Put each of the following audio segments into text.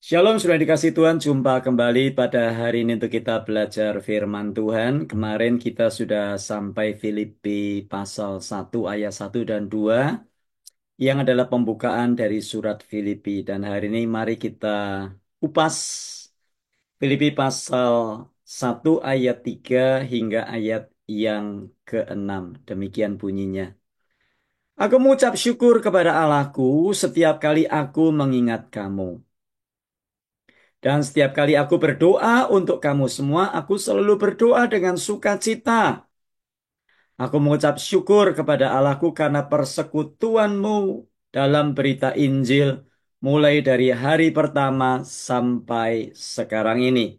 Shalom, sudah dikasih Tuhan. Jumpa kembali pada hari ini untuk kita belajar firman Tuhan. Kemarin kita sudah sampai Filipi pasal 1 ayat 1 dan 2 yang adalah pembukaan dari surat Filipi. Dan hari ini mari kita kupas Filipi pasal 1 ayat 3 hingga ayat yang ke-6. Demikian bunyinya. Aku mengucap syukur kepada Allahku setiap kali aku mengingat kamu. Dan setiap kali aku berdoa untuk kamu semua, aku selalu berdoa dengan sukacita. Aku mengucap syukur kepada Allahku karena persekutuanmu dalam berita Injil, mulai dari hari pertama sampai sekarang ini.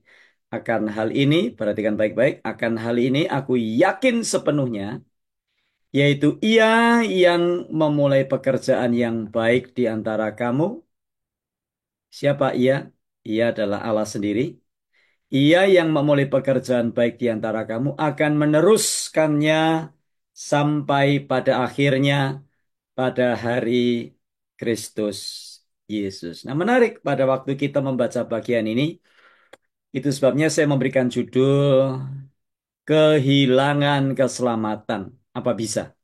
Akan hal ini, perhatikan baik-baik, akan hal ini aku yakin sepenuhnya, yaitu Ia yang memulai pekerjaan yang baik di antara kamu. Siapa Ia? Ia adalah Allah sendiri. Ia yang memulai pekerjaan baik di antara kamu akan meneruskannya sampai pada akhirnya pada hari Kristus Yesus. Nah, menarik pada waktu kita membaca bagian ini, itu sebabnya saya memberikan judul Kehilangan Keselamatan. Apa bisa?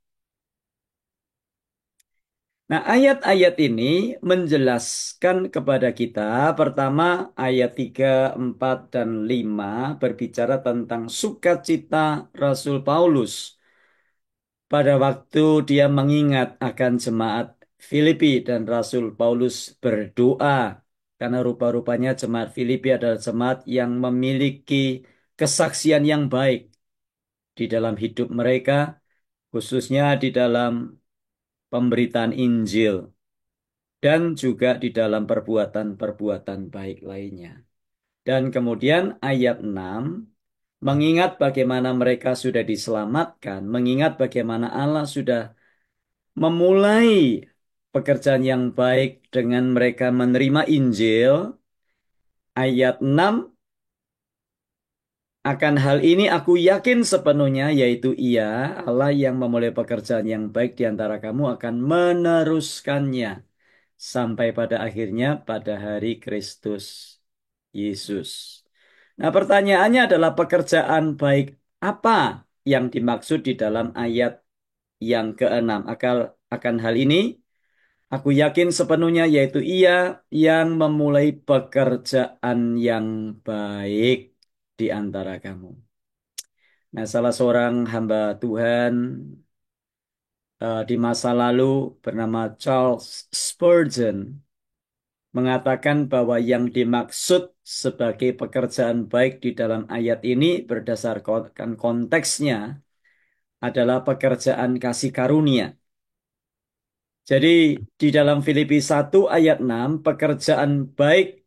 Nah, ayat-ayat ini menjelaskan kepada kita, pertama ayat 3, 4, dan 5 berbicara tentang sukacita Rasul Paulus pada waktu dia mengingat akan jemaat Filipi dan Rasul Paulus berdoa karena rupa-rupanya jemaat Filipi adalah jemaat yang memiliki kesaksian yang baik di dalam hidup mereka, khususnya di dalam pemberitaan Injil, dan juga di dalam perbuatan-perbuatan baik lainnya. Dan kemudian ayat 6, mengingat bagaimana mereka sudah diselamatkan, mengingat bagaimana Allah sudah memulai pekerjaan yang baik dengan mereka menerima Injil. Ayat 6, akan hal ini aku yakin sepenuhnya, yaitu Ia, Allah yang memulai pekerjaan yang baik di antara kamu akan meneruskannya sampai pada akhirnya pada hari Kristus Yesus. Nah, pertanyaannya adalah pekerjaan baik apa yang dimaksud di dalam ayat yang ke-6. Akan hal ini, aku yakin sepenuhnya yaitu Ia yang memulai pekerjaan yang baik di antara kamu. Nah, salah seorang hamba Tuhan di masa lalu bernama Charles Spurgeon mengatakan bahwa yang dimaksud sebagai pekerjaan baik di dalam ayat ini berdasarkan konteksnya adalah pekerjaan kasih karunia. Jadi di dalam Filipi 1 ayat 6 pekerjaan baik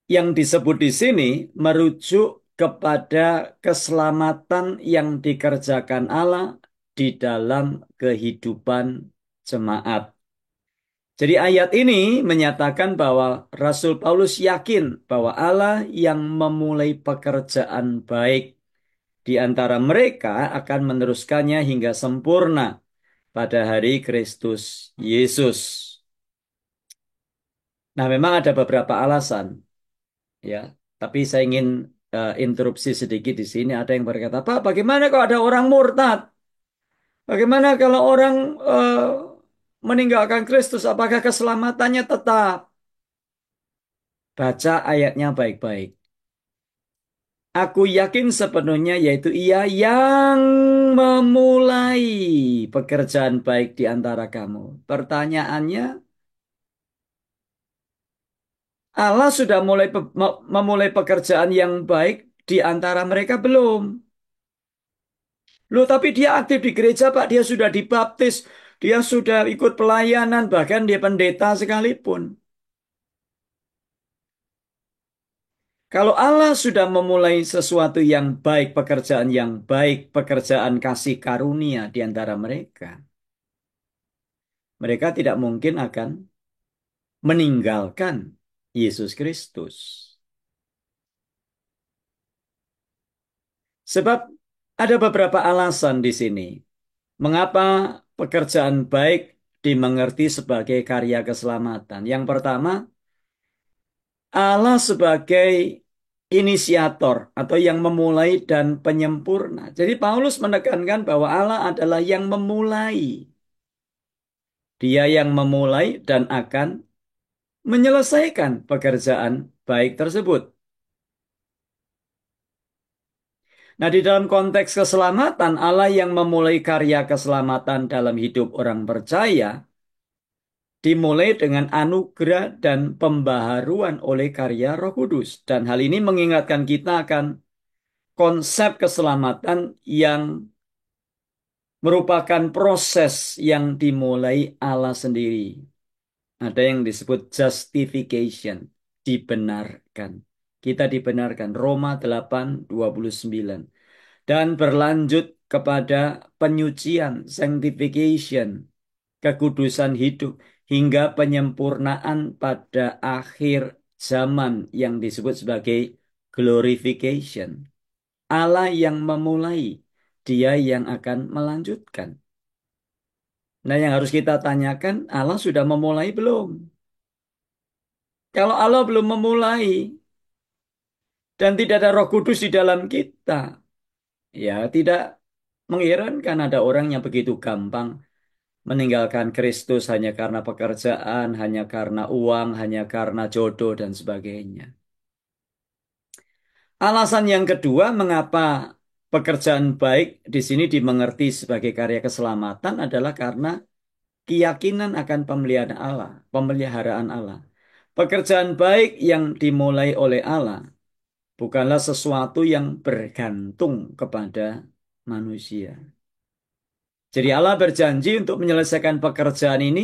yang disebut di sini merujuk kepada keselamatan yang dikerjakan Allah di dalam kehidupan jemaat. Jadi ayat ini menyatakan bahwa Rasul Paulus yakin bahwa Allah yang memulai pekerjaan baik di antara mereka akan meneruskannya hingga sempurna pada hari Kristus Yesus. Nah, memang ada beberapa alasan, ya. Tapi saya ingin interupsi sedikit di sini. Ada yang berkata, Pak, bagaimana kalau ada orang murtad? Bagaimana kalau orang meninggalkan Kristus? Apakah keselamatannya tetap? Baca ayatnya baik-baik. Aku yakin sepenuhnya yaitu Ia yang memulai pekerjaan baik di antara kamu. Pertanyaannya, Allah sudah memulai pekerjaan yang baik di antara mereka belum? Loh, tapi dia aktif di gereja, Pak. Dia sudah dibaptis. Dia sudah ikut pelayanan. Bahkan dia pendeta sekalipun. Kalau Allah sudah memulai sesuatu yang baik, pekerjaan yang baik, pekerjaan kasih karunia di antara mereka, mereka tidak mungkin akan meninggalkan Yesus Kristus. Sebab ada beberapa alasan di sini. Mengapa pekerjaan baik dimengerti sebagai karya keselamatan? Yang pertama, Allah sebagai inisiator atau yang memulai dan penyempurna. Jadi Paulus menekankan bahwa Allah adalah yang memulai. Dia yang memulai dan akan menyelesaikan pekerjaan baik tersebut. Nah, di dalam konteks keselamatan, Allah yang memulai karya keselamatan dalam hidup orang percaya dimulai dengan anugerah dan pembaharuan oleh karya Roh Kudus. Dan hal ini mengingatkan kita akan konsep keselamatan yang merupakan proses yang dimulai Allah sendiri. Ada yang disebut justification, dibenarkan. Kita dibenarkan, Roma 8:29. Dan berlanjut kepada penyucian, sanctification, kekudusan hidup, hingga penyempurnaan pada akhir zaman yang disebut sebagai glorification. Allah yang memulai, Dia yang akan melanjutkan. Nah, yang harus kita tanyakan, Allah sudah memulai belum? Kalau Allah belum memulai dan tidak ada Roh Kudus di dalam kita, ya tidak mengherankan ada orang yang begitu gampang meninggalkan Kristus hanya karena pekerjaan, hanya karena uang, hanya karena jodoh dan sebagainya. Alasan yang kedua mengapa pekerjaan baik di sini dimengerti sebagai karya keselamatan adalah karena keyakinan akan pemeliharaan Allah. Pekerjaan baik yang dimulai oleh Allah bukanlah sesuatu yang bergantung kepada manusia. Jadi Allah berjanji untuk menyelesaikan pekerjaan ini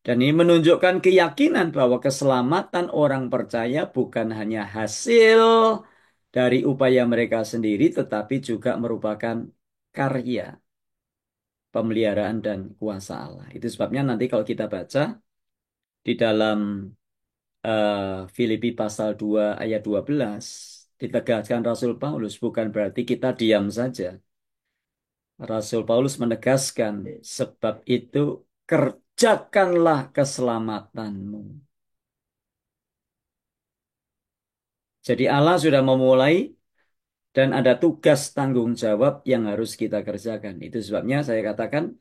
dan ini menunjukkan keyakinan bahwa keselamatan orang percaya bukan hanya hasil dari upaya mereka sendiri tetapi juga merupakan karya pemeliharaan dan kuasa Allah. Itu sebabnya nanti kalau kita baca di dalam Filipi pasal 2 ayat 12 ditegaskan Rasul Paulus bukan berarti kita diam saja. Rasul Paulus menegaskan, sebab itu kerjakanlah keselamatanmu. Jadi Allah sudah memulai dan ada tugas tanggung jawab yang harus kita kerjakan. Itu sebabnya saya katakan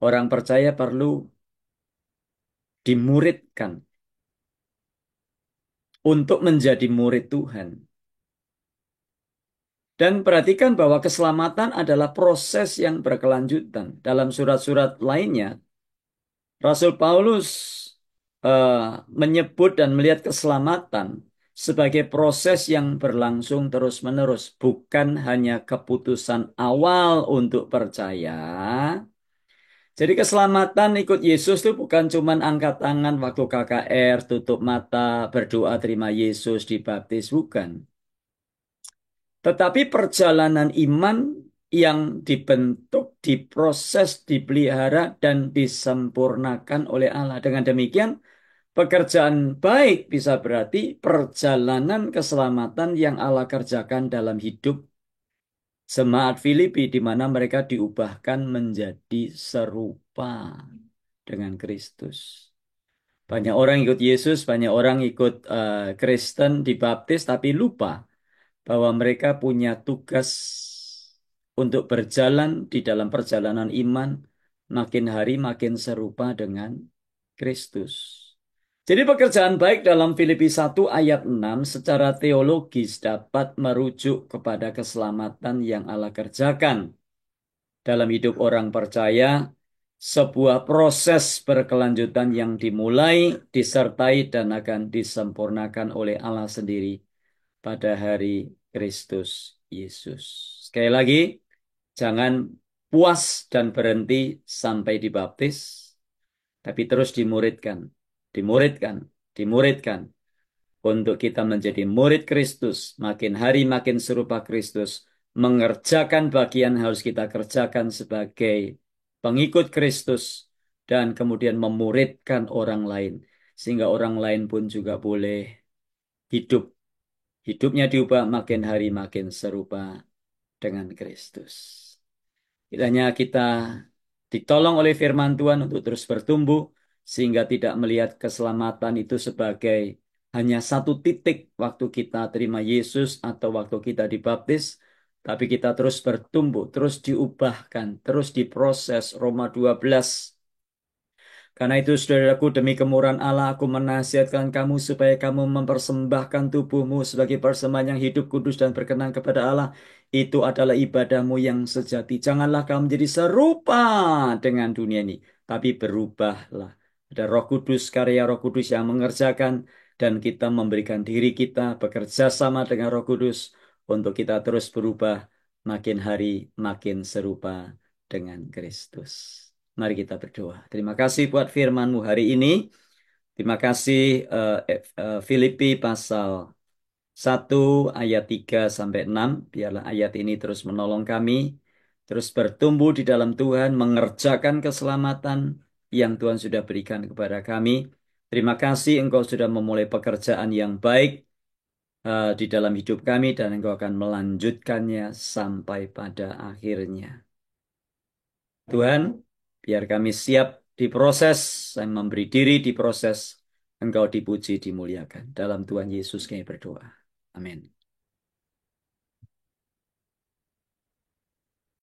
orang percaya perlu dimuridkan untuk menjadi murid Tuhan. Dan perhatikan bahwa keselamatan adalah proses yang berkelanjutan. Dalam surat-surat lainnya, Rasul Paulus eh, menyebut dan melihat keselamatan sebagai proses yang berlangsung terus-menerus, bukan hanya keputusan awal untuk percaya. Jadi keselamatan ikut Yesus itu bukan cuman angkat tangan waktu KKR, tutup mata, berdoa terima Yesus, dibaptis, bukan. Tetapi perjalanan iman yang dibentuk, diproses, dipelihara, dan disempurnakan oleh Allah. Dengan demikian, pekerjaan baik bisa berarti perjalanan keselamatan yang Allah kerjakan dalam hidup jemaat Filipi, di mana mereka diubahkan menjadi serupa dengan Kristus. Banyak orang ikut Yesus, banyak orang ikut Kristen, dibaptis, tapi lupa bahwa mereka punya tugas untuk berjalan di dalam perjalanan iman makin hari makin serupa dengan Kristus. Jadi pekerjaan baik dalam Filipi 1 ayat 6 secara teologis dapat merujuk kepada keselamatan yang Allah kerjakan dalam hidup orang percaya, sebuah proses berkelanjutan yang dimulai, disertai dan akan disempurnakan oleh Allah sendiri pada hari Kristus Yesus. Sekali lagi, jangan puas dan berhenti sampai dibaptis, tapi terus dimuridkan, dimuridkan, dimuridkan untuk kita menjadi murid Kristus, makin hari makin serupa Kristus, mengerjakan bagian yang harus kita kerjakan sebagai pengikut Kristus, dan kemudian memuridkan orang lain, sehingga orang lain pun juga boleh hidup. Hidupnya diubah makin hari makin serupa dengan Kristus. Kiranya kita ditolong oleh firman Tuhan untuk terus bertumbuh, sehingga tidak melihat keselamatan itu sebagai hanya satu titik waktu kita terima Yesus atau waktu kita dibaptis, tapi kita terus bertumbuh, terus diubahkan, terus diproses. Roma 12. Karena itu, saudaraku, demi kemurahan Allah, aku menasihatkan kamu supaya kamu mempersembahkan tubuhmu sebagai persembahan yang hidup, kudus, dan berkenan kepada Allah. Itu adalah ibadahmu yang sejati. Janganlah kamu menjadi serupa dengan dunia ini, tapi berubahlah. Ada Roh Kudus, karya Roh Kudus yang mengerjakan, dan kita memberikan diri kita bekerja sama dengan Roh Kudus untuk kita terus berubah, makin hari makin serupa dengan Kristus. Mari kita berdoa. Terima kasih buat firman-Mu hari ini. Terima kasih Filipi pasal 1 ayat 3 sampai 6. Biarlah ayat ini terus menolong kami, terus bertumbuh di dalam Tuhan, mengerjakan keselamatan yang Tuhan sudah berikan kepada kami. Terima kasih Engkau sudah memulai pekerjaan yang baik di dalam hidup kami, dan Engkau akan melanjutkannya sampai pada akhirnya. Tuhan, biar kami siap diproses, dan memberi diri diproses, Engkau dipuji, dimuliakan. Dalam Tuhan Yesus kami berdoa. Amin.